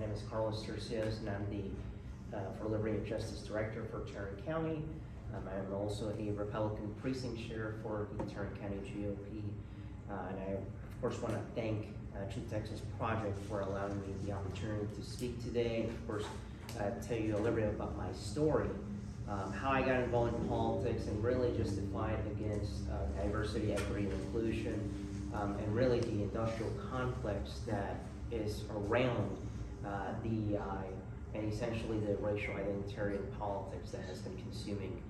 name is Carlos Tercios, and I'm the for Liberty and Justice Director for Tarrant County. I'm also a Republican precinct chair for the Tarrant County GOP. And I, of course, want to thank Truth Texas Project for allowing me the opportunity to speak today, and of course, tell you a little bit about my story, how I got involved in politics and really just to fight against diversity, equity, and inclusion, and really the industrial complex that is around DEI and essentially the racial identitarian politics that has been consuming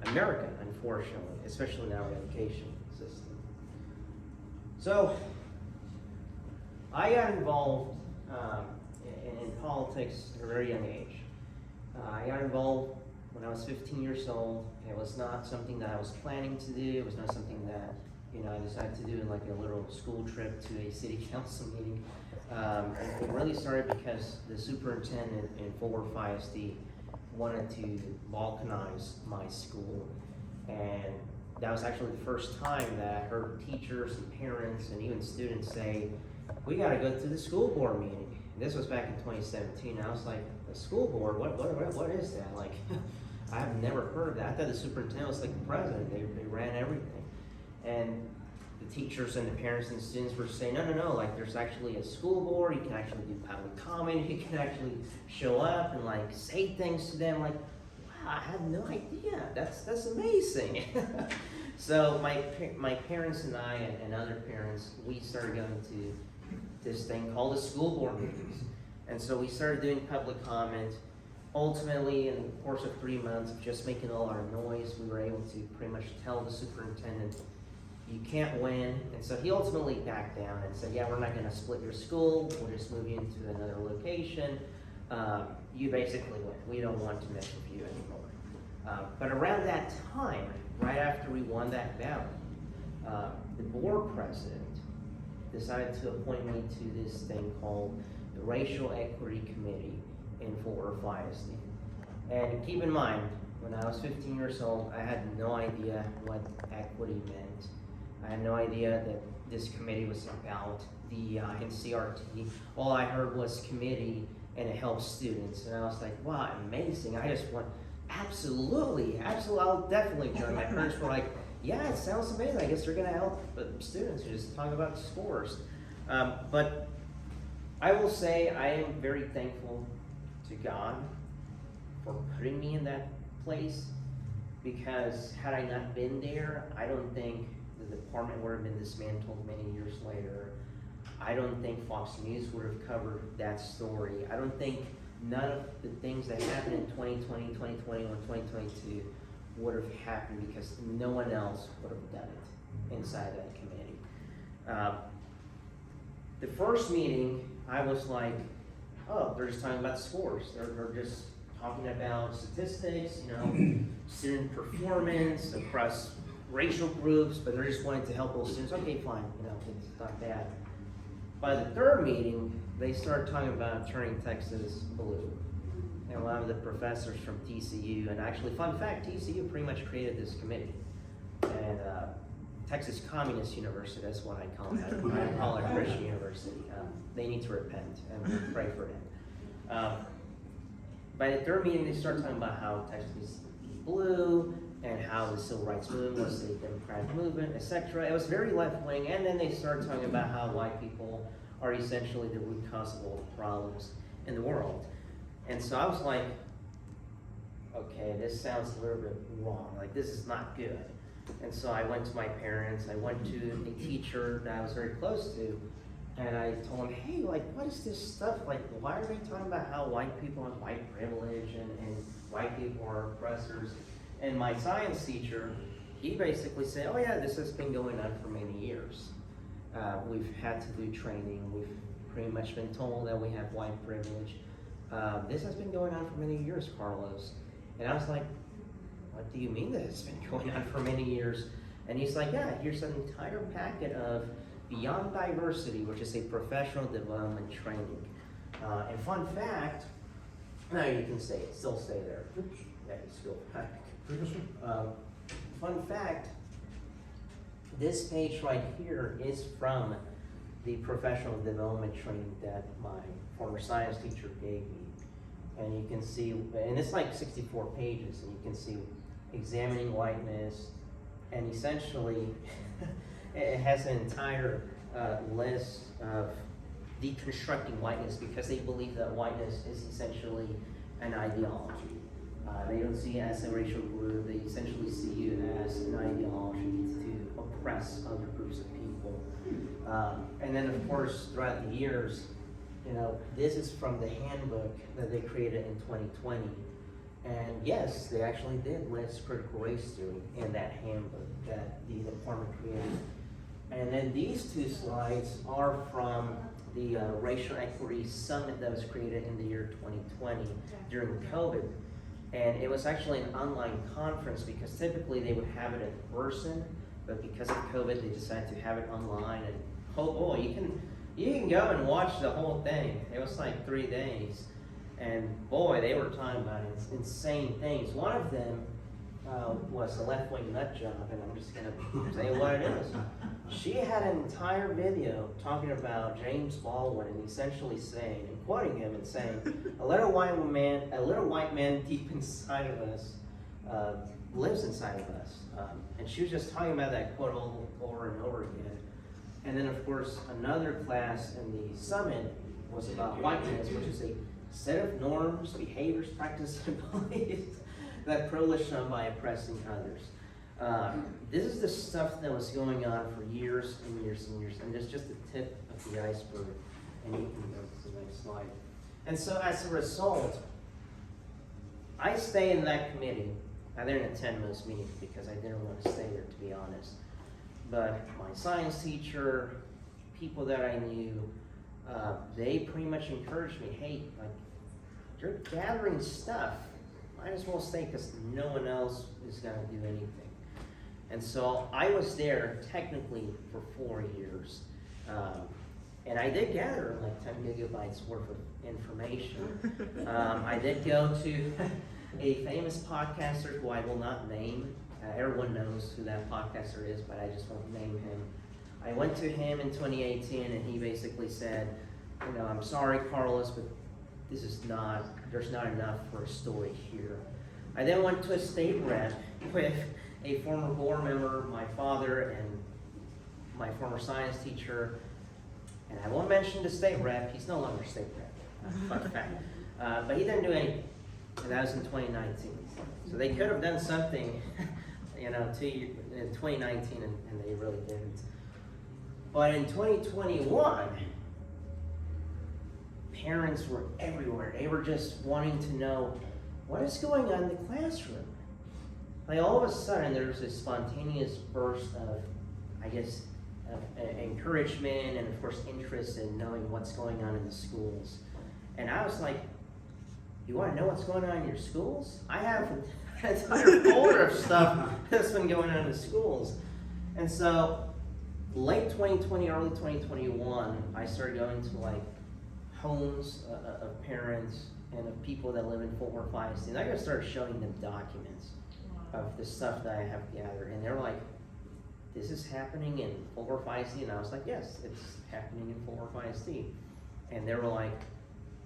America, unfortunately, especially in our education system. So, I got involved in politics at a very young age. I got involved when I was 15 years old. It was not something that I was planning to do. It was not something that I decided to do in like a little school trip to a city council meeting. It really started because the superintendent in Fort Worth ISD wanted to balkanize my school, and that was actually the first time that I heard teachers and parents and even students say, "We got to go to the school board meeting." And this was back in 2017. I was like, "The school board? What is that?" Like, I have never heard of that. I thought the superintendent was like the president. They ran everything, and the teachers and the parents and the students were saying, no, like there's actually a school board, you can actually do public comment, you can actually show up and like say things to them. Like, wow, I had no idea, that's amazing. So my parents and I and other parents, we started going to this thing called the school board meetings. And so we started doing public comment. Ultimately, in the course of 3 months of just making all our noise, we were able to pretty much tell the superintendent, you can't win. And so he ultimately backed down and said, yeah, we're not going to split your school. We'll just move you into another location. You basically win. We don't want to mess with you anymore. But around that time, right after we won that battle, the board president decided to appoint me to this thing called the Racial Equity Committee in Fort Worth ISD. And keep in mind, when I was 15 years old, I had no idea what equity meant. I had no idea that this committee was about DEI and CRT. All I heard was committee and it helps students. And I was like, wow, amazing. I just want, absolutely, I'll definitely join. My parents were like, yeah, it sounds amazing. I guess they're gonna help students who just talk about scores. But I will say I am very thankful to God for putting me in that place, because had I not been there, I don't think the department would have been dismantled many years later. I don't think Fox News would have covered that story. I don't think none of the things that happened in 2020, 2021, 2022 would have happened, because no one else would have done it inside that committee. The first meeting, I was like, oh, they're just talking about scores. They're just talking about statistics, student performance across racial groups, but they're just wanting to help those students. Okay, fine, it's not bad. By the third meeting, they started talking about turning Texas blue. And a lot of the professors from TCU, and actually, fun fact, TCU pretty much created this committee. And Texas Communist University, that's what I call it. I don't call it Christian University. They need to repent, and we pray for them. By the third meeting, they started talking about how Texas is blue, and how the civil rights movement was a democratic movement, etc. It was very left-wing, and then they started talking about how white people are essentially the root cause of all the problems in the world. And so I was like, okay, this sounds a little bit wrong, like this is not good. And so I went to my parents, I went to a teacher that I was very close to, and I told him, hey, like, what is this stuff? Like, why are they talking about how white people have white privilege and white people are oppressors? And my science teacher, he basically said, oh yeah, this has been going on for many years. We've had to do training. We've pretty much been told that we have white privilege. This has been going on for many years, Carlos. And I was like, what do you mean that it's been going on for many years? And he's like, yeah, here's an entire packet of Beyond Diversity, which is a professional development training. And fun fact, no, you can still stay there. Yeah, you still back. Fun fact, this page right here is from the professional development training that my former science teacher gave me. And you can see, and it's like 64 pages, and you can see examining whiteness, and essentially it has an entire list of deconstructing whiteness, because they believe that whiteness is essentially an ideology. They don't see it as a racial group, they essentially see it as an ideology to oppress other groups of people. And then of course, throughout the years, you know, this is from the handbook that they created in 2020. And yes, they actually did list critical race theory in that handbook that the department created. And then these two slides are from the Racial Equity Summit that was created in the year 2020 during COVID. And it was actually an online conference, because typically they would have it in person, but because of COVID, they decided to have it online. And oh boy, you can go and watch the whole thing. It was like 3 days. And boy, they were talking about insane things. One of them was a left-wing nut job, and I'm just gonna say what it is. She had an entire video talking about James Baldwin and essentially saying, and quoting him and saying, a little white man deep inside of us lives inside of us. And she was just talking about that quote over and over again. And then of course, another class in the summit was about whiteness, which is a set of norms, behaviors, practices, and beliefs that privilege some by oppressing others. This is the stuff that was going on for years and years and years, and it's just the tip of the iceberg. And you can go to the next slide. And so as a result, I stay in that committee. I didn't attend most meetings because I didn't want to stay there, to be honest. But my science teacher, people that I knew, they pretty much encouraged me, hey, like, you're gathering stuff, might as well stay, because no one else is going to do anything. And so I was there technically for 4 years. And I did gather like 10 gigabytes worth of information. I did go to a famous podcaster who I will not name. Everyone knows who that podcaster is, but I just won't name him. I went to him in 2018, and he basically said, you know, I'm sorry, Carlos, but there's not enough for a story here. I then went to a state rep with a former board member, my father, and my former science teacher. And I won't mention the state rep, he's no longer state rep, fun fact. But he didn't do anything, and that was in 2019. So they could have done something, you know, in 2019, and they really didn't. But in 2021, parents were everywhere. They were just wanting to know what is going on in the classroom. Like all of a sudden, there was a spontaneous burst of, I guess, encouragement and of course interest in knowing what's going on in the schools. And I was like, you want to know what's going on in your schools? I have an entire folder of stuff that's been going on in the schools. And so late 2020, early 2021, I started going to like homes of parents and of people that live in Fort Worth ISD. And I just started showing them documents of the stuff that I have gathered. And they're like, this is happening in Fort Worth ISD? And I was like, yes, it's happening in Fort Worth ISD. And they were like,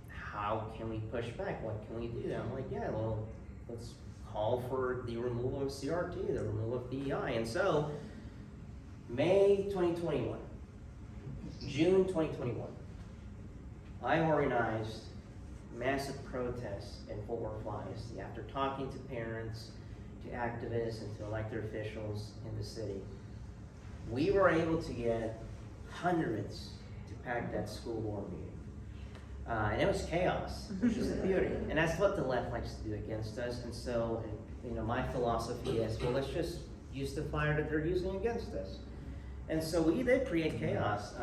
how can we push back? What can we do? And I'm like, yeah, well, let's call for the removal of CRT, the removal of DEI. And so, May 2021, June 2021, I organized massive protests in Fort Worth ISD after talking to parents, to activists, and to elected officials in the city. We were able to get hundreds to pack that school board meeting. And it was chaos, which is the beauty. And that's what the left likes to do against us. And so, you know, my philosophy is, well, let's just use the fire that they're using against us. And so we did create chaos.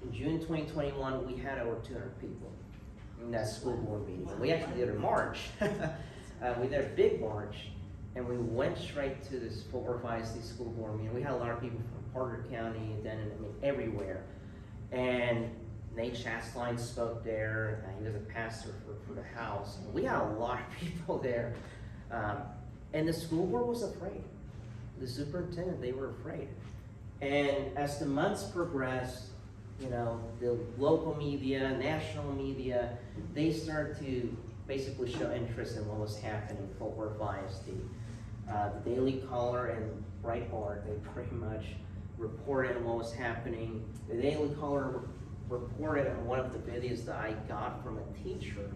In June 2021, we had over 200 people in that school board meeting. And we actually did a march. We did a big march, and we went straight to this Fort Worth ISD school board meeting. We had a lot of people from Parker County, Denton, I mean, everywhere. And Nate Chastline spoke there. He was a pastor for the house. We had a lot of people there. And the school board was afraid. The superintendent, they were afraid. And as the months progressed, you know, the local media, national media, they started to basically show interest in what was happening in Fort Worth ISD. The Daily Caller and Breitbart, they pretty much reported on what was happening. The Daily Caller reported on one of the videos that I got from a teacher,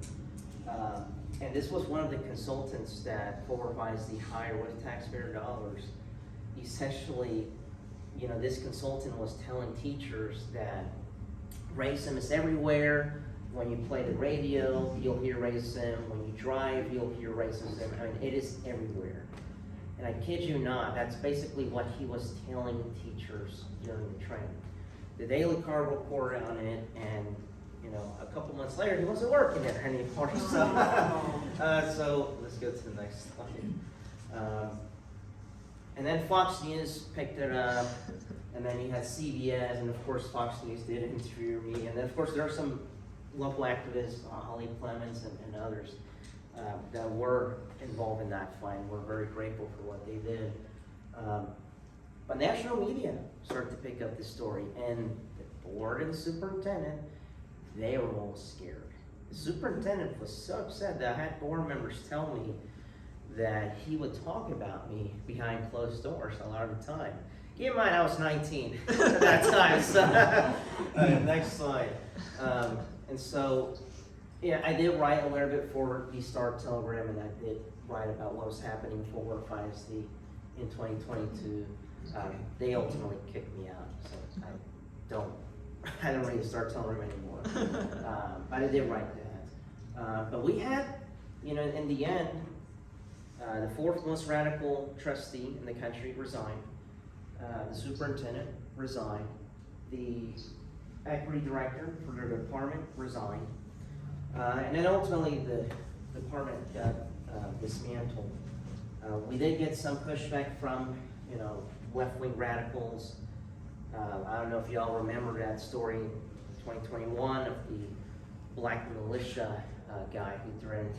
and this was one of the consultants that Fort Worth ISD hired with taxpayer dollars. Essentially, you know, this consultant was telling teachers that racism is everywhere. When you play the radio, you'll hear racism. When you drive, you'll hear racism. I mean, it is everywhere. And I kid you not, that's basically what he was telling teachers during the training. The Daily Caller reported on it, and you know, a couple months later, he wasn't working there anymore. So let's go to the next slide. And then Fox News picked it up, and then you had CBS, and of course Fox News did interview me, and then of course there are some local activists, Holly Clemens and others, that were involved in that fight. We're very grateful for what they did. But national media started to pick up this story, and the board and the superintendent, they were all scared. The superintendent was so upset that I had board members tell me that he would talk about me behind closed doors a lot of the time. Keep in mind, I was 19 at that time. So, next slide. And so, yeah, I did write a little bit for the Star Telegram, and I did write about what was happening for Fort Worth ISD in 2022. They ultimately kicked me out, so I don't read the Star Telegram anymore. But I did write that. But we had, you know, in the end, the fourth most radical trustee in the country resigned. The superintendent resigned. The equity director for their department resigned. And then ultimately the department got dismantled. We did get some pushback from, you know, left-wing radicals. I don't know if y'all remember that story in 2021 of the black militia guy who threatened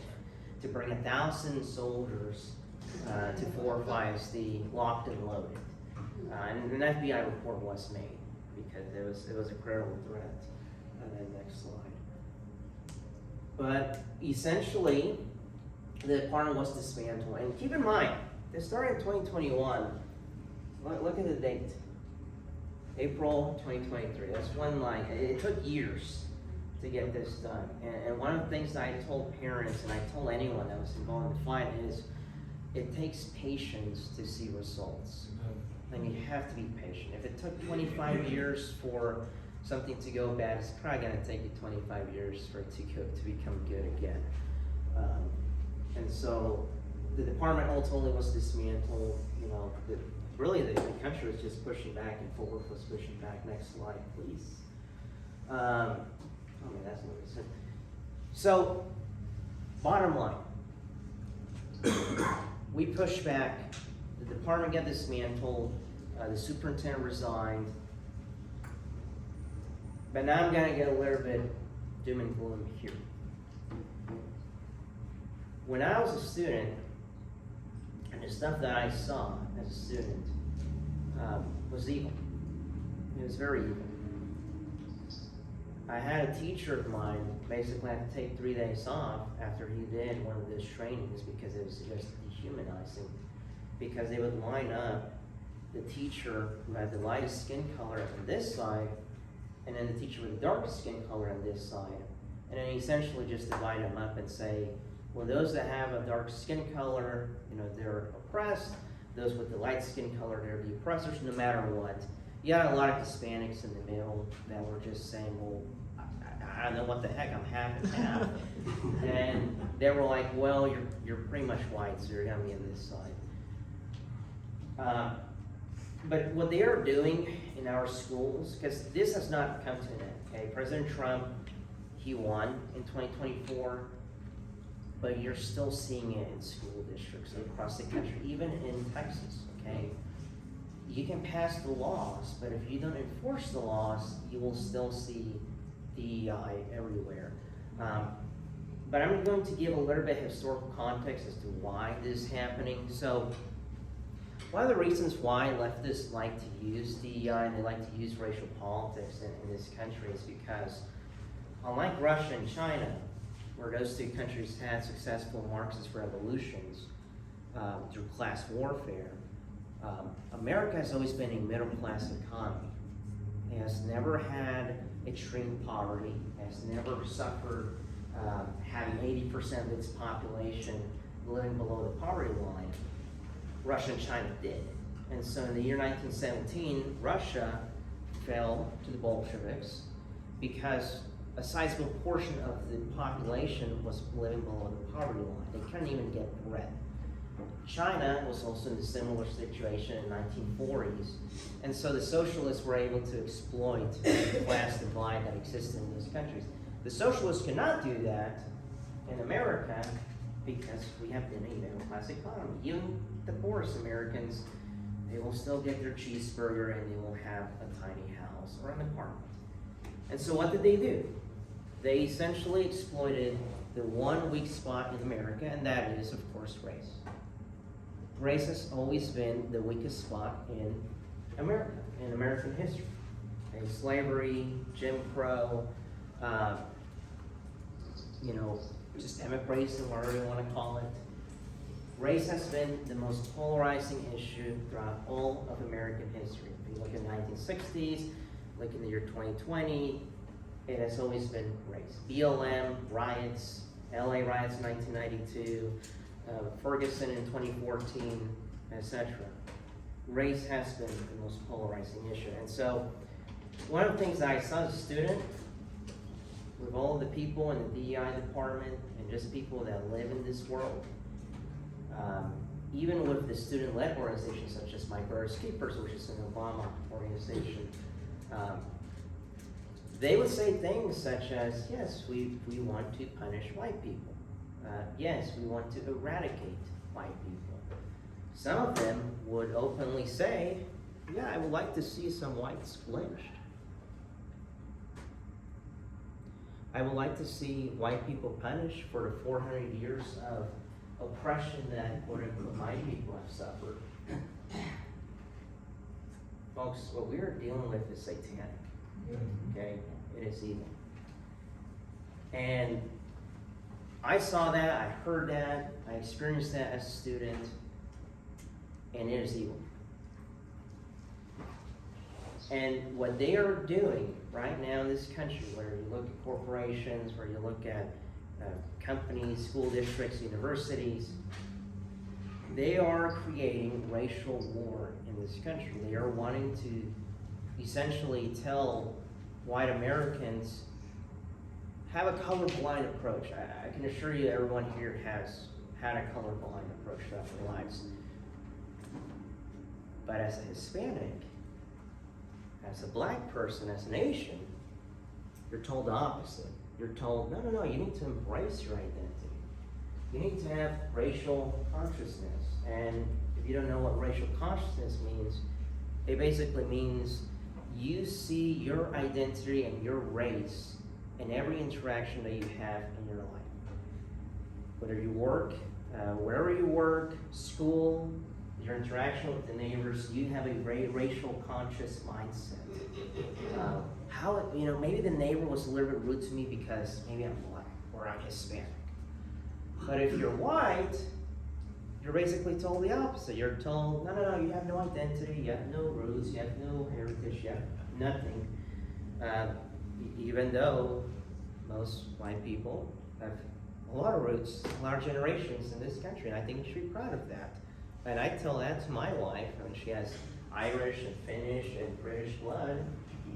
to bring 1,000 soldiers to Fort Worth ISD, locked and loaded. And an FBI report was made because it was a credible threat. And then next slide. But essentially, the department was dismantled. And keep in mind, this started in 2021. Look at the date. April 2023. That's when, like, it took years to get this done. And one of the things that I told parents, and I told anyone that was involved in the fight, is it takes patience to see results. And you have to be patient. If it took 25 years for something to go bad, it's probably going to take you 25 years for it to become good again. And so the department ultimately was dismantled. You know, really the country was just pushing back, and Fort Worth was pushing back. Next slide, please. That's what it said. So, bottom line, we pushed back. The department got dismantled. The superintendent resigned. But now I'm going to get a little bit doom and gloom here. When I was a student, and the stuff that I saw as a student was evil. It was very evil. I had a teacher of mine basically had to take 3 days off after he did one of those trainings because it was just dehumanizing. Because they would line up the teacher who had the lightest skin color on this side, and then the teacher with the darkest skin color on this side, and then essentially just divide them up and say, well, those that have a dark skin color, you know, they're oppressed. Those with the light skin color, they're the oppressors, no matter what. You had a lot of Hispanics in the middle that were just saying, well, I don't know what the heck, I'm half and half. And they were like, well, you're pretty much white, so you're gonna be on this side. But what they are doing in our schools, because this has not come to an end, okay? President Trump, he won in 2024, but you're still seeing it in school districts across the country, even in Texas, okay? You can pass the laws, but if you don't enforce the laws, you will still see DEI everywhere. But I'm going to give a little bit of historical context as to why this is happening. So one of the reasons why leftists like to use DEI and they like to use racial politics in this country is because, unlike Russia and China, where those two countries had successful Marxist revolutions through class warfare, America has always been a middle-class economy. It has never had extreme poverty, has never suffered having 80% of its population living below the poverty line. Russia and China did. And so in the year 1917, Russia fell to the Bolsheviks because a sizable portion of the population was living below the poverty line. They couldn't even get bread. China was also in a similar situation in the 1940s. And so the socialists were able to exploit the class divide that existed in those countries. The socialists cannot do that in America because we have been a middle-class economy. Even the poorest Americans, they will still get their cheeseburger and they will have a tiny house or an apartment. And so what did they do? They essentially exploited the one weak spot in America, and that is, of course, race. Race has always been the weakest spot in America, in American history. And slavery, Jim Crow, systemic racism, whatever you want to call it. Race has been the most polarizing issue throughout all of American history. If you look at the 1960s, look in the year 2020, it has always been race. BLM, riots, LA riots in 1992, Ferguson in 2014, etc. Race has been the most polarizing issue. And so one of the things that I saw as a student, with all of the people in the DEI department and just people that live in this world, even with the student-led organizations such as My Brother's Keepers, which is an Obama organization, they would say things such as, yes, we want to punish white people. Yes, we want to eradicate white people. Some of them would openly say, yeah, I would like to see some whites lynched. I would like to see white people punished for the 400 years of oppression that, quote-unquote, my people have suffered. Folks, what we are dealing with is satanic. Okay? It is evil. And I saw that, I heard that, I experienced that as a student, and it is evil. And what they are doing right now in this country, where you look at corporations, where you look at companies, school districts, universities, they are creating racial war in this country. They are wanting to essentially tell white Americans have a colorblind approach. I can assure you everyone here has had a colorblind approach throughout their lives. But as a Hispanic, as a black person, as an Asian, you're told the opposite. You're told, no, you need to embrace your identity. You need to have racial consciousness. And if you don't know what racial consciousness means, it basically means you see your identity and your race in every interaction that you have in your life. Whether you work, wherever you work, school, your interaction with the neighbors, you have a very racial conscious mindset. Maybe the neighbor was a little bit rude to me because maybe I'm black or I'm Hispanic. But if you're white, you're basically told the opposite. You're told, no, you have no identity, you have no roots, you have no heritage, you have nothing. Even though most white people have a lot of roots, a lot of generations in this country, and I think you should be proud of that. And I tell that to my wife, and she has Irish and Finnish and British blood.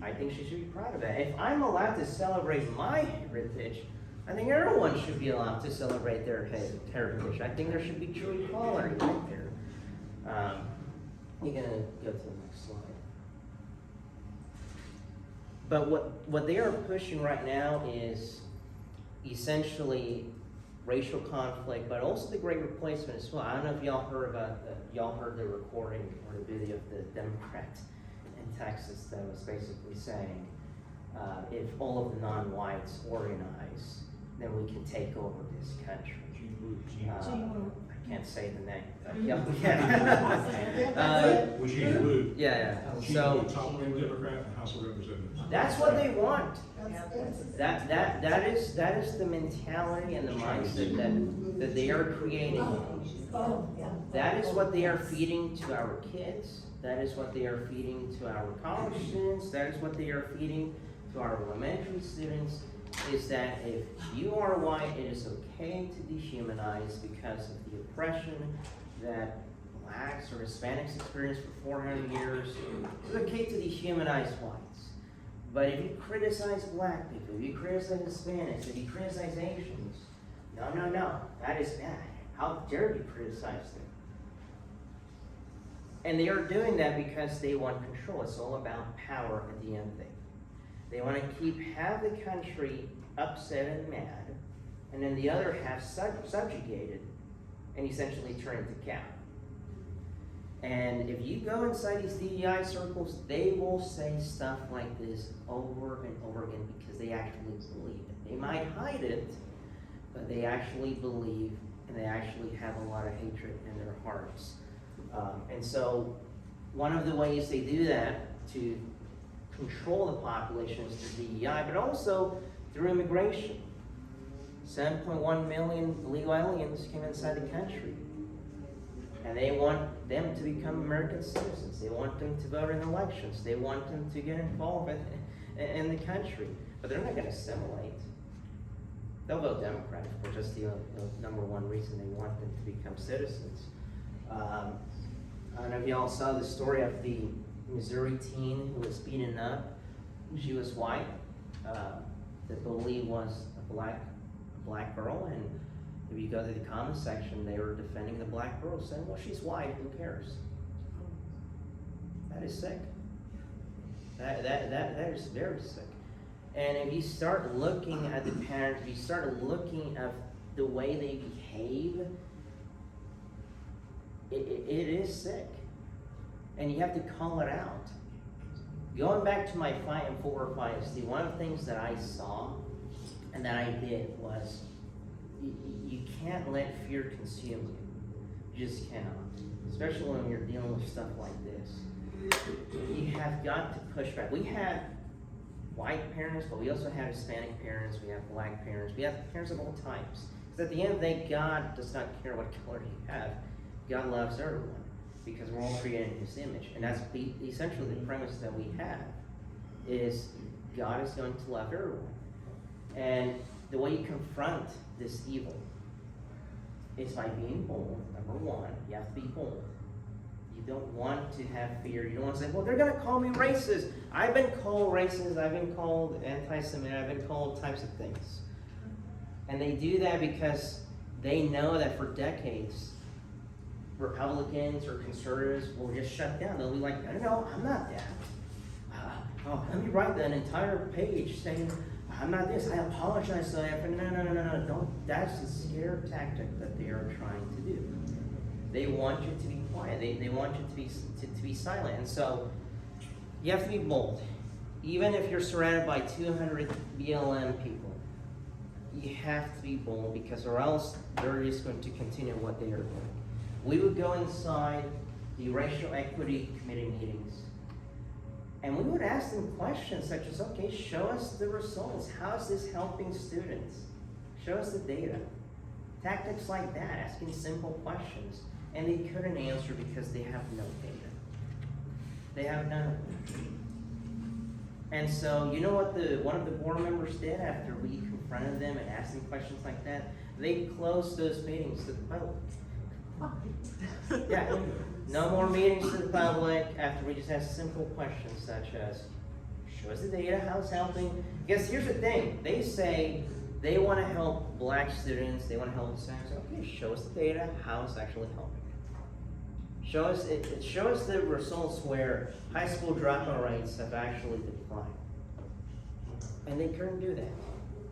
I think she should be proud of that. If I'm allowed to celebrate my heritage, I think everyone should be allowed to celebrate their heritage. I think there should be true equality right there. You're gonna go to the next slide. But what they are pushing right now is essentially racial conflict, but also the Great Replacement as well. I don't know if y'all heard the recording or the video of the Democrat in Texas that was basically saying, if all of the non-whites organize, then we can take over this country. I can't say the name. Yeah. Was she blue? Yeah. She's So blue, top wing Democrat in the House of Representatives. that's what they want. That is the mentality and the mindset that they are creating. That is what they are feeding to our kids. That is what they are feeding to our college students. That is what they are feeding to our elementary students. Is that if you are white, it is okay to dehumanize because of the oppression that blacks or Hispanics experienced for 400 years. It's okay to dehumanize whites. But if you criticize black people, if you criticize Hispanics, if you criticize Asians, no, that is bad. How dare you criticize them? And they are doing that because they want control. It's all about power at the end of the day. They want to keep half the country upset and mad, and then the other half subjugated and essentially turned to cow. And if you go inside these DEI circles, they will say stuff like this over and over again because they actually believe it. They might hide it, but they actually believe, and they actually have a lot of hatred in their hearts. And so one of the ways they do that to control the population is through DEI, but also through immigration. 7.1 million illegal aliens came inside the country. And they want them to become American citizens. They want them to vote in elections. They want them to get involved in the country. But they're not going to assimilate. They'll vote Democrat, of course. That's the number one reason they want them to become citizens. I don't know if y'all saw the story of the Missouri teen who was beaten up. She was white. The bully was a black girl, and if you go to the comment section, they were defending the black girl, saying, well, she's white, who cares? That is sick. That is very sick. And if you start looking at the parents, if you start looking at the way they behave, it is sick. And you have to call it out. Going back to my fight in Fort Worth ISD, one of the things that I saw and that I did was you can't let fear consume you. You just cannot. Especially when you're dealing with stuff like this. You have got to push back. We have white parents, but we also have Hispanic parents, we have black parents, we have parents of all types. Because at the end of the day, God does not care what color you have. God loves everyone because we're all created in His image. And that's essentially the premise that we have, is God is going to love everyone. And the way you confront this evil is by being bold. Number one, you have to be bold. You don't want to have fear. You don't want to say, well, they're going to call me racist. I've been called racist. I've been called anti-Semitic. I've been called types of things. And they do that because they know that for decades, Republicans or conservatives will just shut down. They'll be like, no, I'm not that. Let me write an entire page saying, I'm not this. I apologize to that. No. Don't. That's the scare tactic that they are trying to do. They want you to be quiet. They want you to be silent. And so you have to be bold. Even if you're surrounded by 200 BLM people, you have to be bold, because or else they're just going to continue what they are doing. We would go inside the Racial Equity Committee meetings, and we would ask them questions such as, okay, show us the results. How is this helping students? Show us the data. Tactics like that, asking simple questions. And they couldn't answer because they have no data. They have none of it. And so, you know what one of the board members did after we confronted them and asked them questions like that? They closed those meetings to the public. Yeah, no more meetings to the public after we just asked simple questions such as, show us the data, how it's helping. Because here's the thing, they say they want to help black students, they want to help students. Okay, show us the data, how it's actually helping. Show us the results where high school dropout rates have actually declined. And they couldn't do that.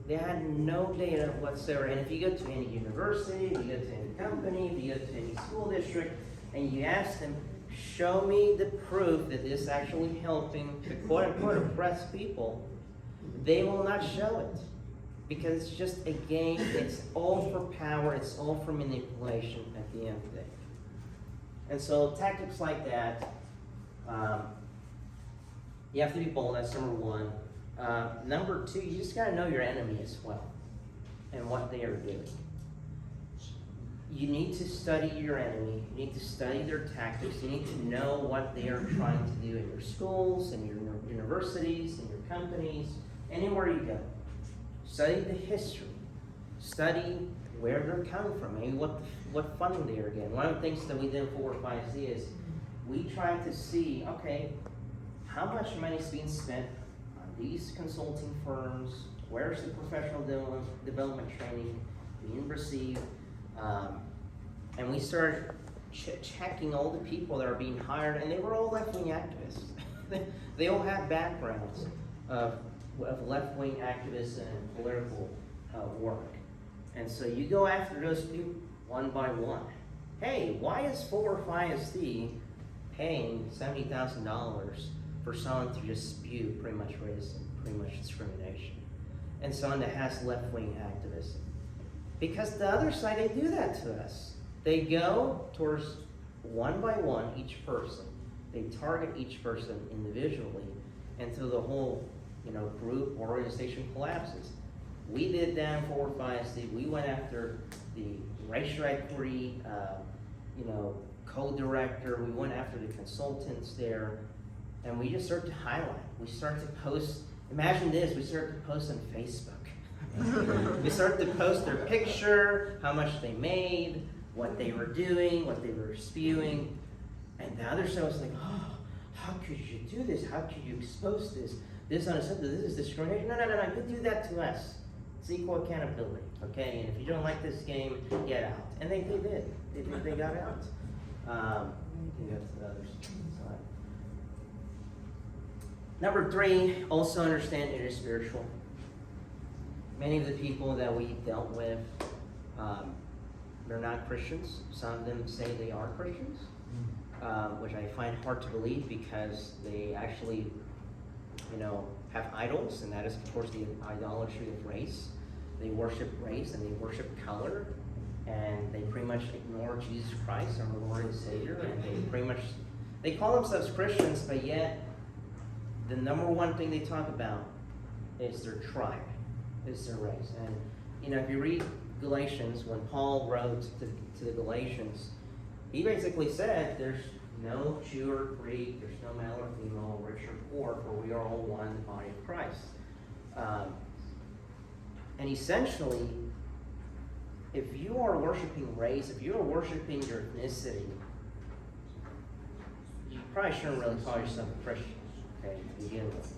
They had no data whatsoever. And if you go to any university, if you go to any company, if you go to any school district, and you ask them, show me the proof that this is actually helping the quote-unquote oppressed people, they will not show it. Because it's just a game, it's all for power, it's all for manipulation at the end of the day. And so tactics like that, you have to be bold, that's number one. Number two, you just gotta know your enemy as well and what they are doing. You need to study your enemy, you need to study their tactics, you need to know what they are trying to do in your schools, in your universities, in your companies, anywhere you go. Study the history, study where they're coming from, maybe what funding they are getting. One of the things that we did in 405C is we tried to see, okay, how much money is being spent on these consulting firms, where's the professional development training being received, and we started checking all the people that are being hired, and they were all left-wing activists. They all have backgrounds of left-wing activists and political work. And so you go after those people one by one. Hey, why is 405C paying $70,000 for someone to just spew pretty much racism, pretty much discrimination, and someone that has left-wing activism? Because the other side, they do that to us. They go towards one by one each person. They target each person individually until the whole group or organization collapses. We did that in 405C. We went after the racial equity, co-director. We went after the consultants there, and we just started to highlight. We started to post. Imagine this: we started to post on Facebook. We started to post their picture, how much they made, what they were doing, what they were spewing, and the other side was like, "Oh, how could you do this? How could you expose this? This unacceptable. This is discrimination. No. You do that to us. It's equal accountability, okay? And if you don't like this game, get out." And they did. They got out. You can go to the other side. Number three, also understand it is spiritual. Many of the people that we dealt with, they're not Christians. Some of them say they are Christians, which I find hard to believe because they actually have idols, and that is, of course, the idolatry of race. They worship race and they worship color, and they pretty much ignore Jesus Christ, our Lord and Savior, and they call themselves Christians, but yet the number one thing they talk about is their tribe, is their race. And if you read Galatians, when Paul wrote to the Galatians, he basically said there's no Jew or Greek, there's no male or female, rich or poor, for we are all one in the body of Christ. And essentially, if you are worshiping race, if you are worshiping your ethnicity, you probably shouldn't really call yourself a Christian, okay, to begin with.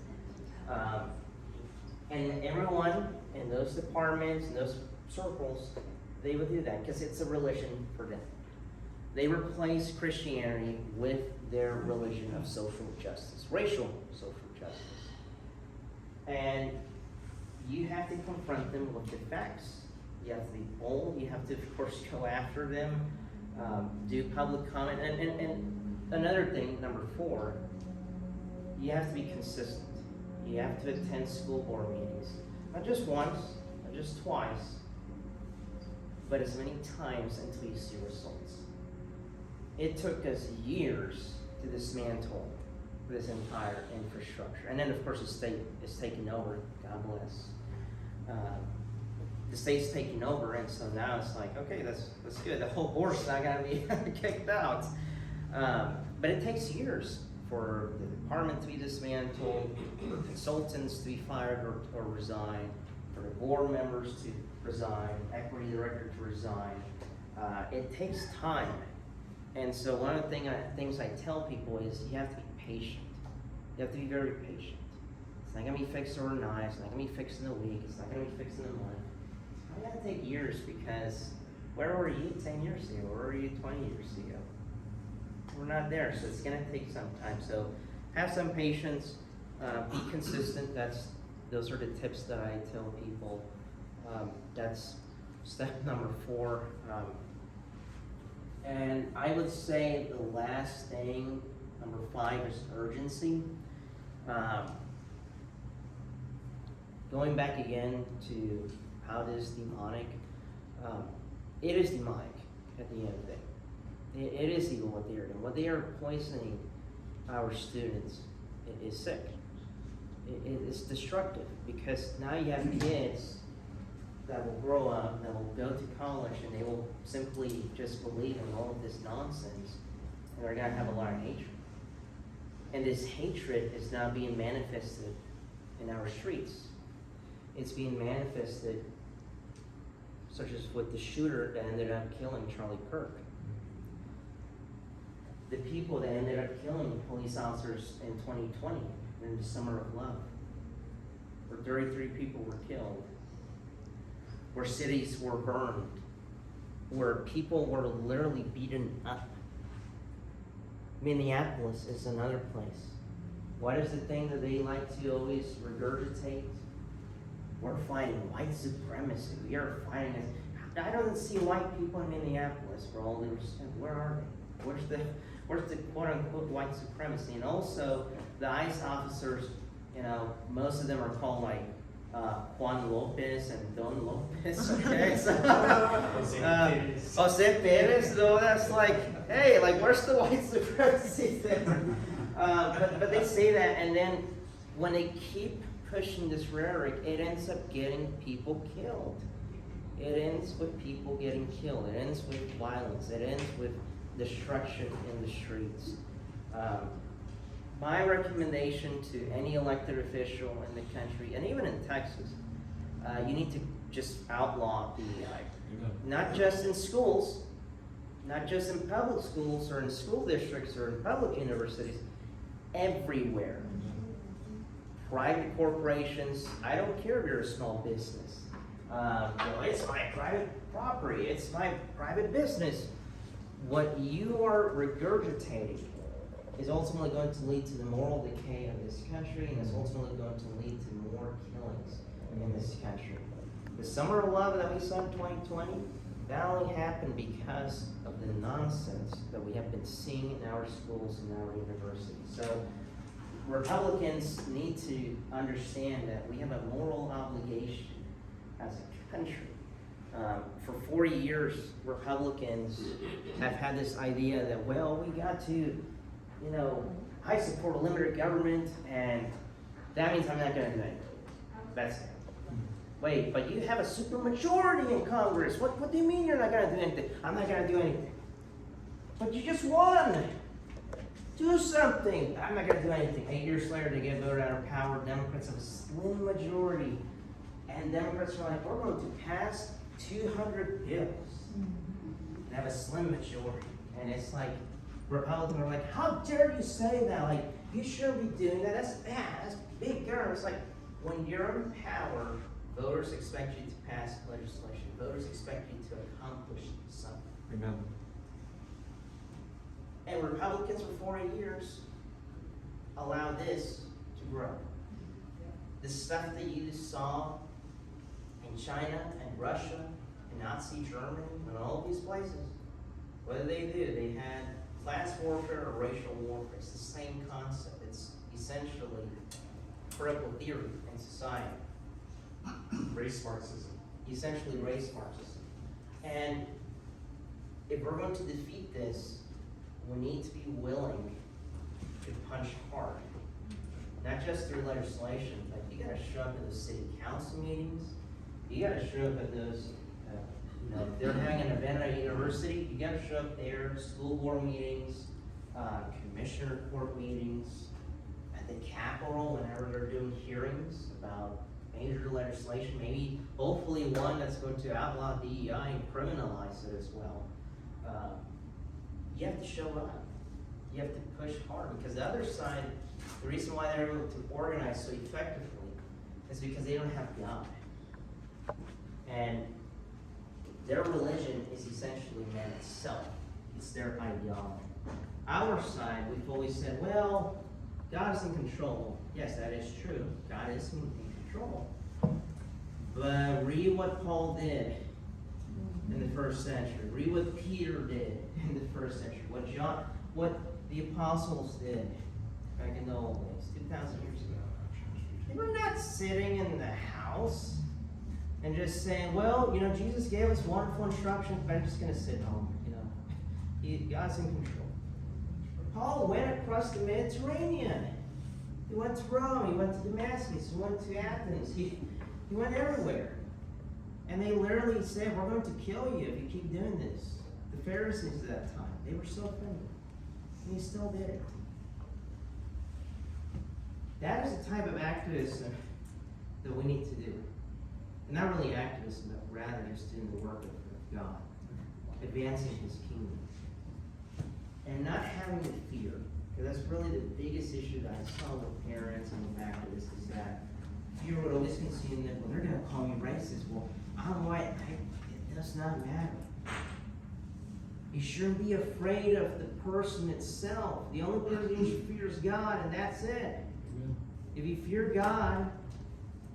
And everyone in those departments, in those circles, they would do that because it's a religion for them. They replace Christianity with their religion of social justice, racial social justice. And you have to confront them with the facts. You have to be bold. You have to, of course, go after them, do public comment. And another thing, number 4, you have to be consistent. You have to attend school board meetings. Not just once, not just twice, but as many times until you see results. It took us years to dismantle this entire infrastructure. And then, of course, the state is taking over. God bless. The state's taking over, and so now it's like, okay, that's good. The whole board's not going to be kicked out. But it takes years for the department to be dismantled, for consultants to be fired or resign, for the board members to resign, equity director to resign. It takes time. And so one of the things I tell people is you have to be patient. You have to be very patient. It's not going to be fixed overnight. It's not going to be fixed in a week. It's not going to be fixed in a month. It's going to take years because where were you 10 years ago? Where were you 20 years ago? We're not there, so it's going to take some time. So have some patience. Be consistent. Those are the tips that I tell people. That's step number 4. And I would say the last thing, number 5, is urgency. going back again to how it is demonic, it is demonic at the end of the day. It is evil what they are doing. What they are poisoning our students is sick. It is destructive, because now you have kids that will grow up, that will go to college, and they will simply just believe in all of this nonsense, and they're going to have a lot of hatred. And this hatred is now being manifested in our streets. It's being manifested, such as with the shooter that ended up killing Charlie Kirk. The people that ended up killing police officers in 2020, in the Summer of Love, where 33 people were killed, where cities were burned, where people were literally beaten up. Minneapolis is another place. What is the thing that they like to always regurgitate? We're fighting white supremacy. We are fighting this. I don't see white people in Minneapolis, for all due respect. Where are they? Where's the quote unquote white supremacy? And also the ICE officers, most of them are called like Juan Lopez and Don Lopez, okay? So, Jose Perez, though, that's like, hey, like, where's the white supremacy there? But they say that, and then when they keep pushing this rhetoric, it ends up getting people killed. It ends with people getting killed. It ends with violence. It ends with destruction in the streets. My recommendation to any elected official in the country, and even in Texas, you need to just outlaw DEI. Not just in schools, not just in public schools or in school districts or in public universities, everywhere. Private corporations, I don't care if you're a small business. It's my private property, it's my private business. What you are regurgitating is ultimately going to lead to the moral decay of this country, and is ultimately going to lead to more killings in this country. The Summer of Love that we saw in 2020, that only happened because of the nonsense that we have been seeing in our schools and our universities. So Republicans need to understand that we have a moral obligation as a country. For 40 years, Republicans have had this idea that, well, we got to, I support a limited government, and that means I'm not going to do anything. That's it. Wait, but you have a supermajority in Congress. What do you mean you're not going to do anything? I'm not going to do anything. But you just won. Do something. I'm not going to do anything. 8 years later, they get voted out of power. Democrats have a slim majority. And Democrats are like, we're going to pass 200 bills. They have a slim majority. And it's like, Republicans are like, how dare you say that? Like, you shouldn't be doing that. That's bad. That's big government. It's like, when you're in power, voters expect you to pass legislation. Voters expect you to accomplish something. Amen. And Republicans for 40 years allow this to grow. The stuff that you saw in China and Russia and Nazi Germany and all of these places, what did they do? They had class warfare or racial warfare. It's the same concept. It's essentially critical theory in society. Race Marxism. Essentially race Marxism. And if we're going to defeat this, we need to be willing to punch hard. Not just through legislation, but you gotta show up at those city council meetings. You gotta show up at those, if they're having an event at a university, you gotta show up there, school board meetings, commissioner court meetings, at the Capitol whenever they're doing hearings about major legislation, maybe hopefully one that's going to outlaw DEI and criminalize it as well. You have to show up. You have to push hard, because the other side, the reason why they're able to organize so effectively is because they don't have God. And their religion is essentially man itself. It's their ideology. Our side, we've always said, well, God is in control. Yes, that is true. God is in control. But read what Paul did in the first century. Read what Peter did in the first century. What the apostles did back in the old days, 2,000 years ago. They were not sitting in the house and just saying, well, you know, Jesus gave us wonderful instructions, but I'm just going to sit home, you know. God's in control. Paul went across the Mediterranean. He went to Rome, he went to Damascus, he went to Athens, he went everywhere. And they literally said, we're going to kill you if you keep doing this. The Pharisees at that time, they were so offended. And he still did it. That is the type of activism that we need to do. And not really activism, but rather just doing the work of God, advancing His kingdom. And not having the fear, because that's really the biggest issue that I saw with parents and with activists, is that fear would always consume them. Well, they're going to call me racist. Well, I'm white. It does not matter. You shouldn't be afraid of the person itself. The only person you should fear is God, and that's it. If you fear God,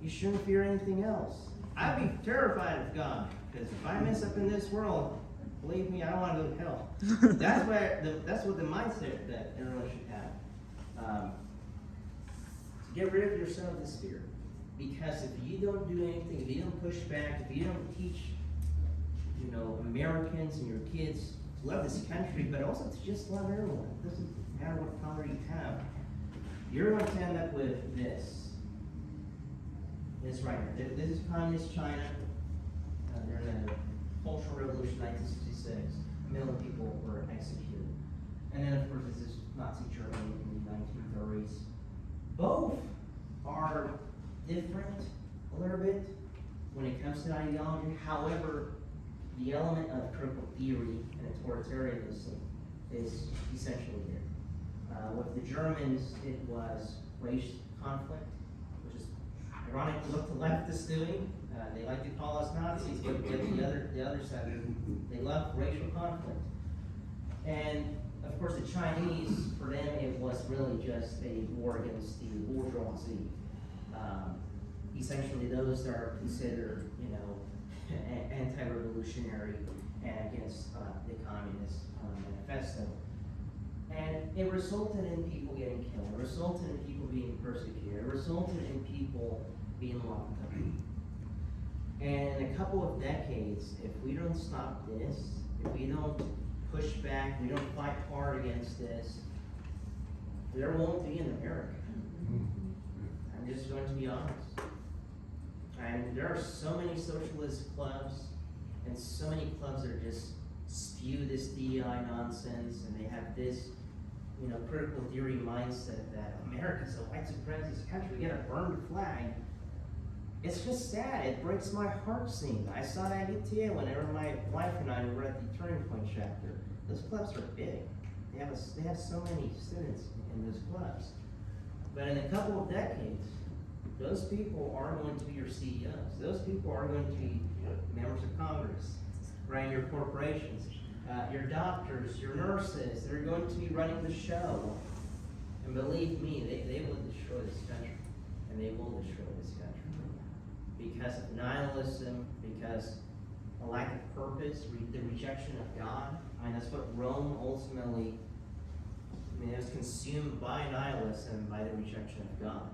you shouldn't fear anything else. I'd be terrified of God, because if I mess up in this world, believe me, I don't want to go to hell. That's what the mindset that everyone should have. To get rid of yourself this fear. Because if you don't do anything, if you don't push back, if you don't teach, you know, Americans and your kids to love this country, but also to just love everyone. It doesn't matter what color you have. You're going to end up with this. This right here. This is communist China. During the Cultural Revolution, 1966. 1 million people were executed. And then, of course, this is Nazi Germany in the 1930s. Both are different a little bit when it comes to ideology. However, the element of critical theory and authoritarianism is essentially there. With the Germans, it was race conflict, which is ironic what the left is doing. They like to call us Nazis, but the other side, they love racial conflict. And of course, the Chinese, for them, it was really just a war against the bourgeoisie. Essentially, those that are considered, you know, anti-revolutionary and against the Communist Manifesto. And it resulted in people getting killed. It resulted in people being persecuted. It resulted in people being locked up. And in a couple of decades, if we don't stop this, if we don't push back, we don't fight hard against this, there won't be an America. I'm just going to be honest. And there are so many socialist clubs, and so many clubs that just spew this DEI nonsense, and they have this, you know, critical theory mindset that America's a white supremacist country, we gotta burn the flag. It's just sad. It breaks my heart seeing that. I saw that at ETA whenever my wife and I were at the Turning Point chapter. Those clubs are big. They have so many students in those clubs. But in a couple of decades, those people are going to be your CEOs. Those people are going to be members of Congress, running your corporations, your doctors, your nurses. They're going to be running the show. And believe me, they will destroy this country. And they will destroy this country. Because of nihilism, because a lack of purpose, the rejection of God. I mean, that's what Rome ultimately, it was consumed by nihilism, by the rejection of God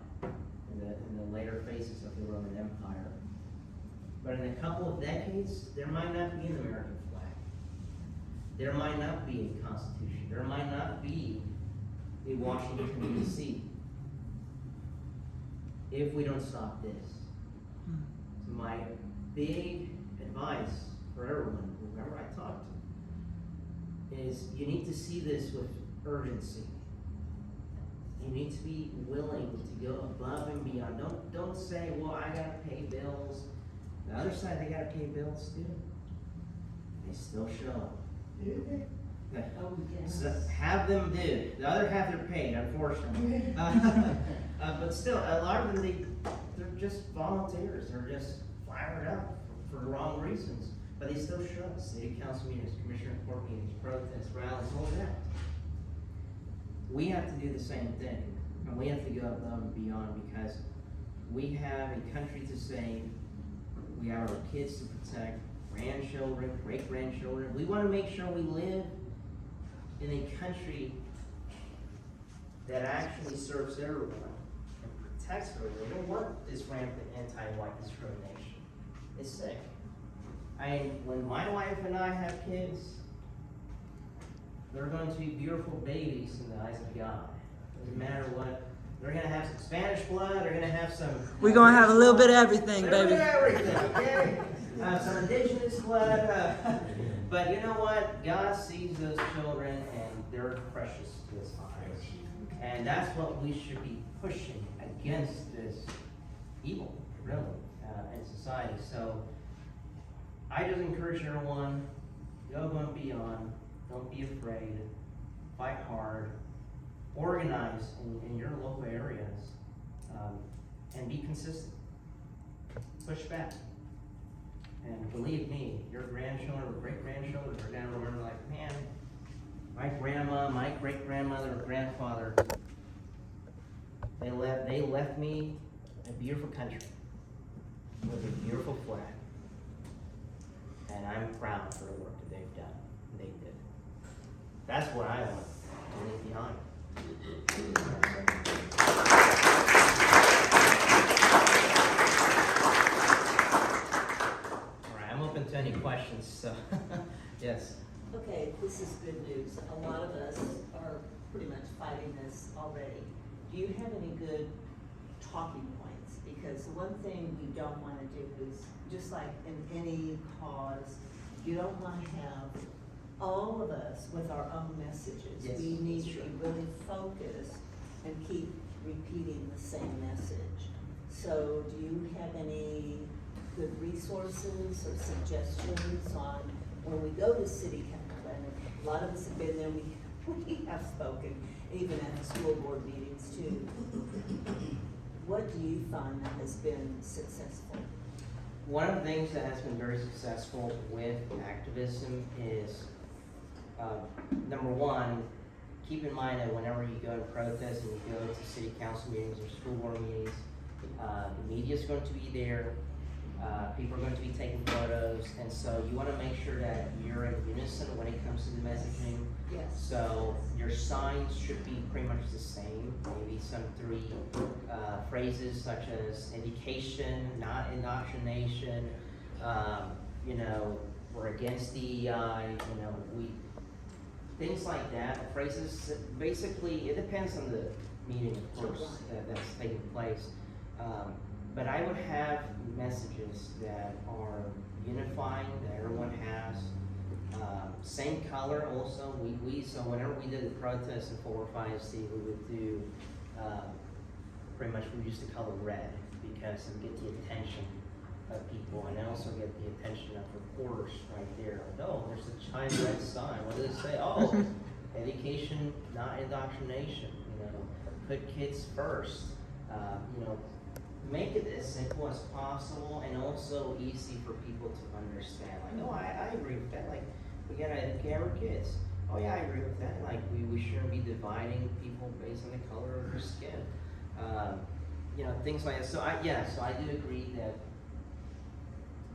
in the later phases of the Roman Empire. But in a couple of decades, there might not be an American flag. There might not be a constitution. There might not be a Washington, D.C. if we don't stop this. So my big advice for everyone, whoever I talk to, is you need to see this with urgency. You need to be willing to go above and beyond. Don't say, well, I gotta pay bills. The other side, they gotta pay bills too. They still show up. So have them do. The other half they're paid, unfortunately. But still, a lot of them, they're just volunteers. They're just fired up for the wrong reasons. But they still show up. City council meetings, commissioner court meetings, protests, rallies, all that. We have to do the same thing. And we have to go above and beyond because we have a country to save. We have our kids to protect, grandchildren, great-grandchildren. We want to make sure we live in a country that actually serves everyone and text her, they don't want this rampant anti-white discrimination. It's sick. When my wife and I have kids, they're going to be beautiful babies in the eyes of God. Doesn't matter what. They're gonna have some Spanish blood. They're gonna have some. We're gonna have a little bit of everything, baby. Everything, okay? Some indigenous blood. But you know what? God sees those children, and they're precious to His eyes. And that's what we should be pushing against this evil, really, in society. So I just encourage everyone: go above and beyond. Don't be afraid. Fight hard. Organize in your local areas, and be consistent. Push back. And believe me, your grandchildren or great-grandchildren are going to remember like, man, my grandma, my great-grandmother or grandfather, they left me a beautiful country with a beautiful flag. And I'm proud for the work that they've done. They did. That's what I want to leave behind. All right, I'm open to any questions, so, yes. Okay, this is good news. A lot of us are pretty much fighting this already. Do you have any good talking points? Because the one thing we don't want to do is, just like in any cause, you don't want to have all of us with our own messages. Yes, we need that's to true. be really focused and keep repeating the same message. So do you have any good resources or suggestions on when we go to city council? And a lot of us have been there, we have spoken, even at the school board meetings too. What do you find that has been successful? One of the things that has been very successful with activism is, number one, keep in mind that whenever you go to protest and you go to city council meetings or school board meetings, the media is going to be there, people are going to be taking photos, and so you want to make sure that you're in unison when it comes to the messaging. Yes. So your signs should be pretty much the same, maybe some three phrases such as education, not indoctrination, we're against DEI, things like that, phrases. Basically, it depends on the meeting, of course, that's taking place. But I would have messages that are unifying, that everyone has. Same color also. So whenever we did the protest in 405C, we would do, pretty much we used the color red because it would get the attention of people, and also get the attention of reporters right there. Like, oh, there's a giant red sign. What does it say? Oh, education, not indoctrination. Put kids first. Make it as simple as possible and also easy for people to understand. Like, oh, I agree with that. Like, we gotta educate our kids. Oh yeah, I agree with that. Like, we shouldn't be dividing people based on the color of their skin. Things like that. So I do agree that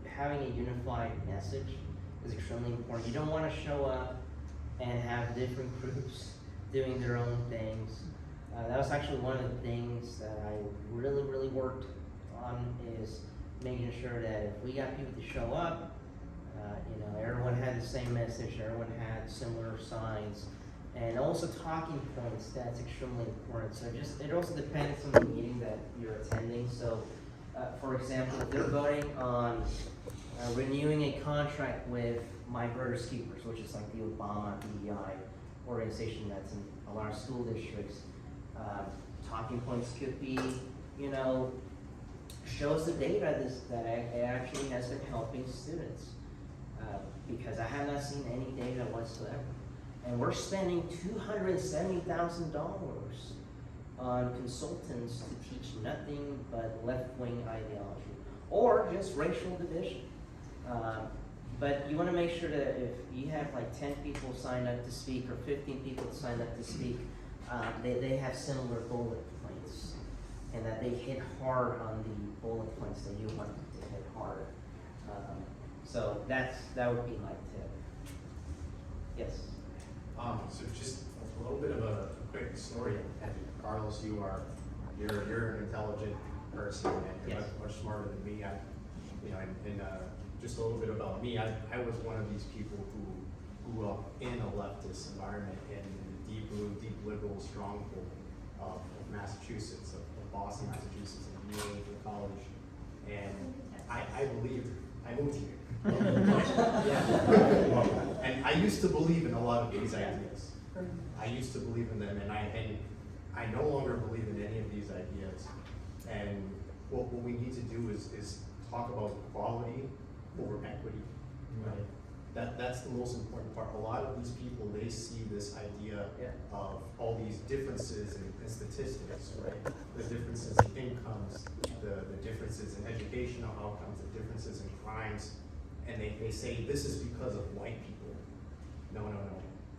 having a unified message is extremely important. You don't want to show up and have different groups doing their own things. That was actually one of the things that I really, really worked on, is making sure that if we got people to show up, everyone had the same message, everyone had similar signs, and also talking points. That's extremely important. So it also depends on the meeting that you're attending. So, for example, if they're voting on renewing a contract with My Brother's Keepers, which is like the Obama DEI organization that's in a lot of school districts. Talking points could be, shows the data that it actually has been helping students. Because I have not seen any data whatsoever. And we're spending $270,000 on consultants to teach nothing but left-wing ideology, or just racial division. But you want to make sure that if you have like 10 people signed up to speak or 15 people signed up to speak, they have similar bullet points, and that they hit hard on the bullet points that you want them to hit hard. So that would be my tip. Yes. So just a little bit of a quick story. And Carlos, you are you're an intelligent person and you're Yes. much smarter than me. Just a little bit about me, I was one of these people who grew up in a leftist environment in the deep blue, deep liberal stronghold of Massachusetts, of Boston, Massachusetts, and New England College. And I moved here. Yeah. And I used to believe in a lot of these ideas. I used to believe in them, and I no longer believe in any of these ideas. And what we need to do is talk about equality over equity. Right? That's the most important part. A lot of these people, they see this idea of all these differences in statistics, right? The differences in incomes, the differences in educational outcomes, the differences in crimes, and they say this is because of white people. No.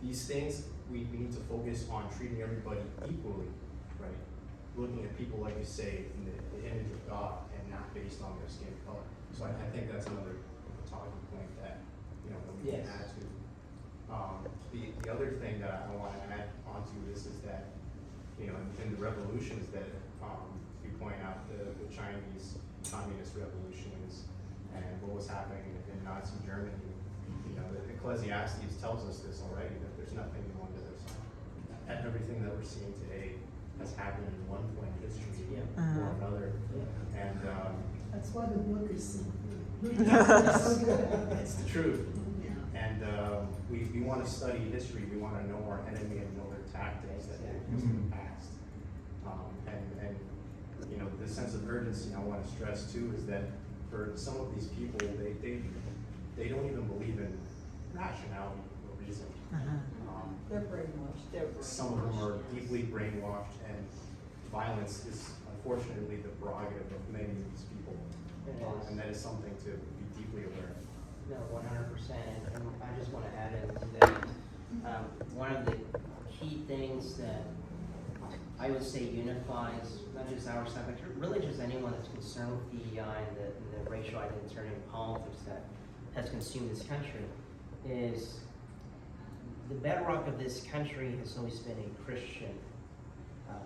These things, we need to focus on treating everybody equally, right? Looking at people, like you say, in the image of God and not based on their skin color. So I think that's another talking point that we can add to. The other thing that I want to add onto this is that, in the revolutions that you point out, the Chinese Communist revolutions and what was happening in Nazi Germany, the Ecclesiastes tells us this already, that there's nothing new under the sun. And everything that we're seeing today has happened in one point in history or another. And that's why the book is so good. it's the truth. And we want to study history. We want to know our enemy and know their tactics that they've used in the past. And the sense of urgency I want to stress too is that for some of these people, they don't even believe in rationality or reason. They're brainwashed. Some of them are deeply brainwashed, and violence is unfortunately the prerogative of many of these people. And that is something to be deeply aware of. No, 100%, and I just want to add into that, one of the key things that I would say unifies, not just our side, but really just anyone that's concerned with DEI and the racial identity politics that has consumed this country, is the bedrock of this country has always been a Christian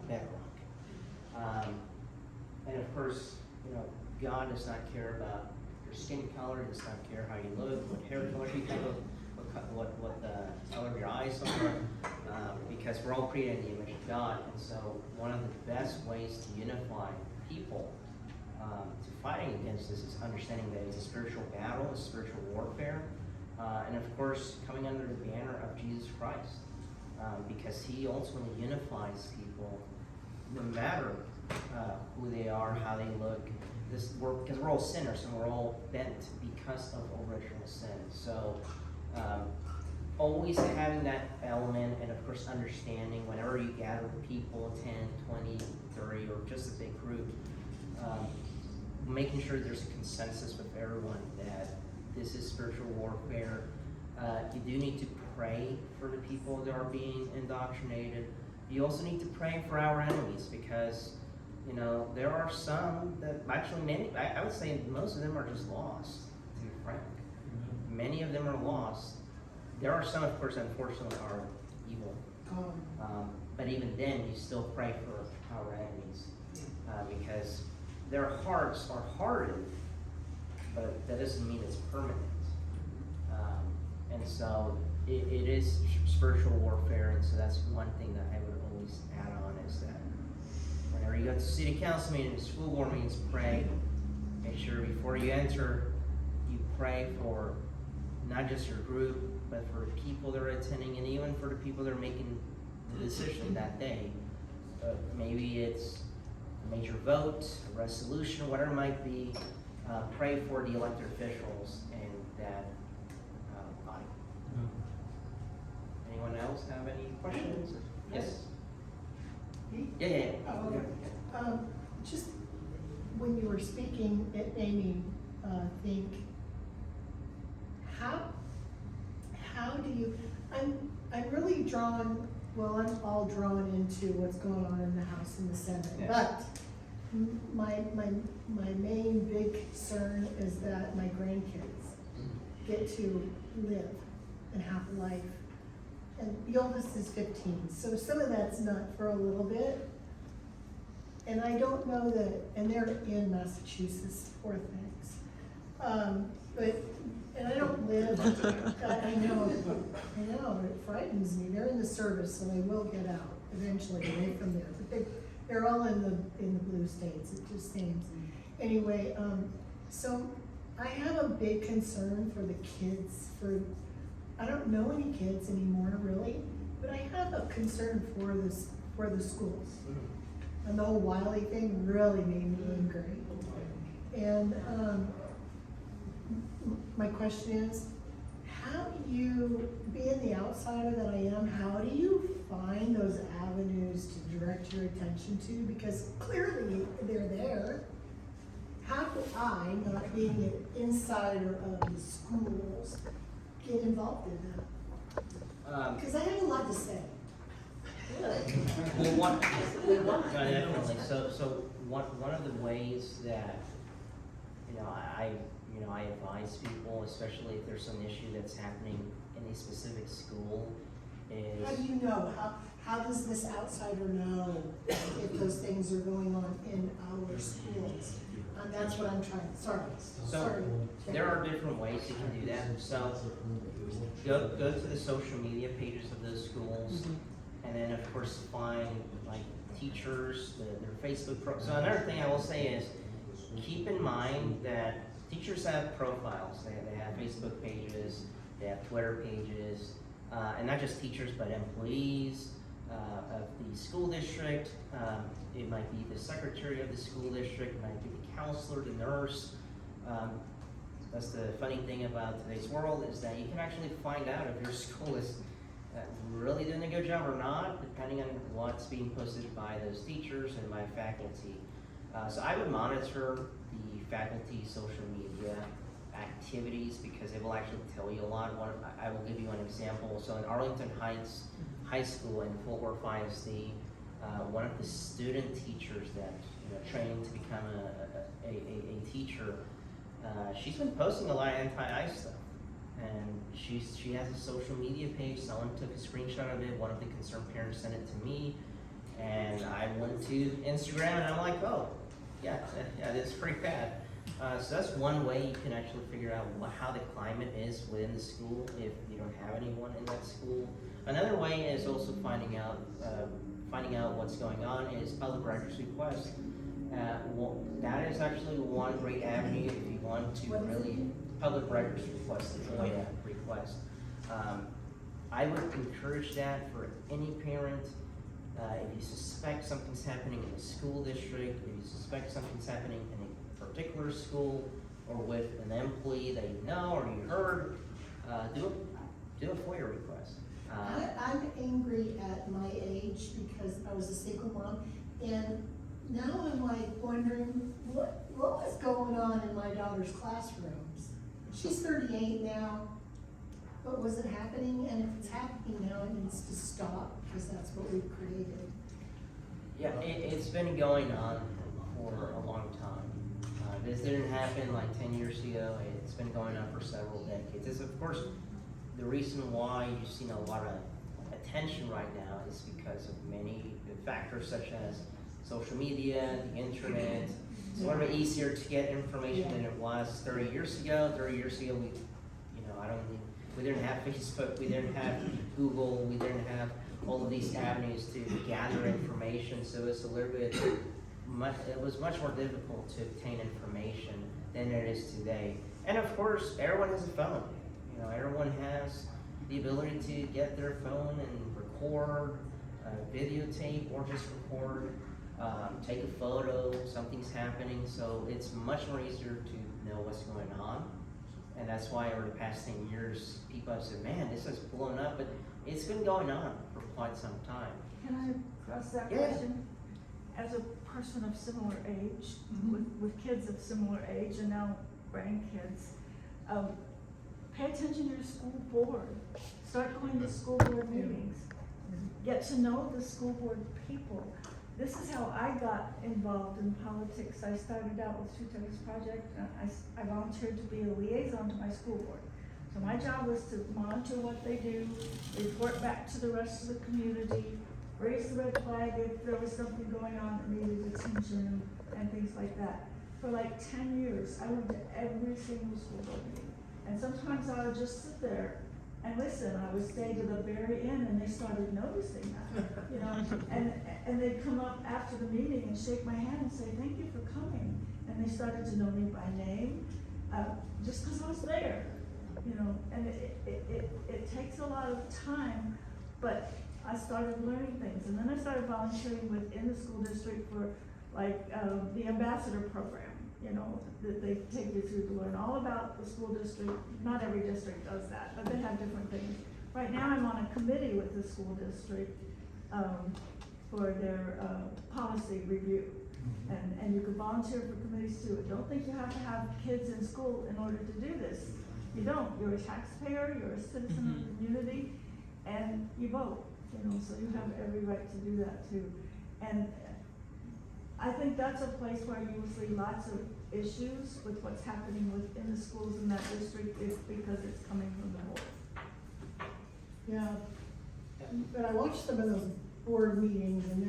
bedrock. And of course, God does not care about your skin color, does not care how you look, what hair color you have, what the color of your eyes are, because we're all created in the image of God. And so one of the best ways to unify people to fighting against this is understanding that it's a spiritual battle, a spiritual warfare, and of course coming under the banner of Jesus Christ, because he ultimately unifies people no matter who they are, how they look. Because we're all sinners and we're all bent because of original sin. So always having that element, and of course understanding whenever you gather people, 10, 20, 30, or just a big group, making sure there's a consensus with everyone that this is spiritual warfare. You do need to pray for the people that are being indoctrinated. You also need to pray for our enemies, because there are some that actually I would say most of them are just lost, to be frank. Many of them are lost. There are some, of course, unfortunately, are evil. But even then, you still pray for our enemies, because their hearts are hardened, but that doesn't mean it's permanent. And so it is spiritual warfare, and so that's one thing that I would always add on, is that whenever you go to city council meetings, school board meetings, pray. Make sure before you enter, you pray for not just your group, but for the people that are attending, and even for the people that are making the decision that day. Maybe it's a major vote, a resolution, whatever it might be. Pray for the elected officials and that body. Anyone else have any questions? Yes. Yeah. Just when you were speaking, it made me think, how do you, I'm really drawn, well, I'm all drawn into what's going on in the House and the Senate, but my main big concern is that my grandkids get to live and have a life. And the oldest is 15, so some of that's not for a little bit. and I don't know that, and they're in Massachusetts, poor things. But, and I don't live, I know, it frightens me, they're in the service, so they will get out eventually away from there, but they're all in the blue states, it just seems. Anyway, so I have a big concern for the kids, I don't know any kids anymore really, but I have a concern for the schools. And the whole Wiley thing really made me angry. And, my question is, how do you, being the outsider that I am, how do you find those avenues to direct your attention to? Because clearly they're there. How do I, not being an insider of the schools, get involved in that? Because I have a lot to say. Well, definitely. So one of the ways that, I advise people, especially if there's some issue that's happening in a specific school, is. How do you know? How does this outsider know if those things are going on in our schools? And that's what I'm trying, sorry. So there are different ways you can do that. So go to the social media pages of those schools, and then of course find like teachers, their Facebook So another thing I will say is keep in mind that teachers have profiles. They have Facebook pages, they have Twitter pages, and not just teachers but employees of the school district. It might be the secretary of the school district, it might be the counselor, the nurse. That's the funny thing about today's world, is that you can actually find out if your school is really doing a good job or not, depending on what's being posted by those teachers and by faculty. So I would monitor the faculty social media activities because it will actually tell you a lot. I will give you an example. So in Arlington Heights High School in Fort Worth ISD, one of the student teachers that training to become a teacher, she's been posting a lot of anti-ICE stuff, and she has a social media page. Someone took a screenshot of it. One of the concerned parents sent it to me, and I went to Instagram, and I'm like, oh, yeah, it's pretty bad. So that's one way you can actually figure out how the climate is within the school if you don't have anyone in that school. Another way is also finding out what's going on is public records requests. That is actually one great avenue if you want to really public records request. I would encourage that for any parent. If you suspect something's happening in the school district, if you suspect something's happening in a particular school or with an employee that you know or you heard, do a FOIA request. I'm angry at my age because I was a single mom, and now I'm like wondering what was going on in my daughter's classrooms. She's 38 now, but was it happening? And if it's happening now, it needs to stop because that's what we've created. Yeah, it's been going on for a long time. This didn't happen like 10 years ago. It's been going on for several decades. It's of course the reason why you've seen a lot of attention right now is because of many factors such as social media, the internet. It's a little bit easier to get information than it was 30 years ago. 30 years ago, we didn't have Facebook, we didn't have Google, we didn't have all of these avenues to gather information. So it's a little bit, it was much more difficult to obtain information than it is today. And of course, everyone has a phone. Everyone has the ability to get their phone and record, videotape, or just record, take a photo, something's happening. So it's much more easier to know what's going on. And that's why over the past 10 years, people have said, man, this has blown up, but it's been going on for quite some time. Can I cross that Yeah. question? As a person of similar age, with kids of similar age and now grandkids, pay attention to your school board. Start going to school board meetings. Get to know the school board people. This is how I got involved in politics. I started out with Two-Toes Project. I volunteered to be a liaison to my school board. So my job was to monitor what they do, report back to the rest of the community, raise the red flag if there was something going on that needed attention and things like that. For like 10 years, I went to every single school board meeting. And sometimes I would just sit there and listen. I would stay to the very end and they started noticing that, you know. And they'd come up after the meeting and shake my hand and say, thank you for coming. And they started to know me by name, just because I was there, you know. And it takes a lot of time, but I started learning things. And then I started volunteering within the school district for like the ambassador program, you know, that they take you through to learn all about the school district. Not every district does that, but they have different things. Right now I'm on a committee with the school district for their policy review. And you can volunteer for committees too. Don't think you have to have kids in school in order to do this. You don't. You're a taxpayer, you're a citizen of the community, and you vote, you know, so you have every right to do that too. And I think that's a place where you will see lots of issues with what's happening within the schools in that district because it's coming from the board. Yeah, but I watched some of those board meetings and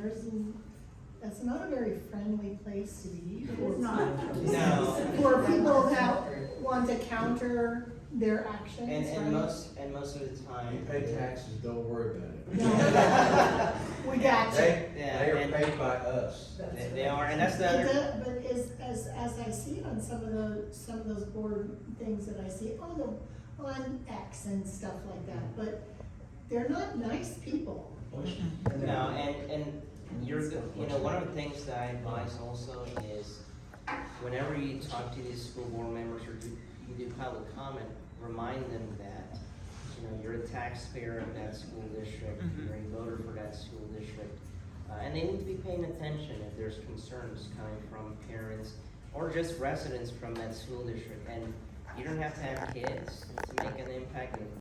that's not a very friendly place to be. It's not. No. For people that want to counter their actions, And right? most of the time. You pay taxes, don't worry about it. Yeah. We got you. They are paid by us. They are, and that's the other. But as I see it on some of those board things that I see on X and stuff like that, but they're not nice people. No, and one of the things that I advise also is whenever you talk to these school board members or you do public comment, remind them that, you know, you're a taxpayer of that school district, you're a voter for that school district, and they need to be paying attention if there's concerns coming from parents or just residents from that school district. And you don't have to have kids to make an impact.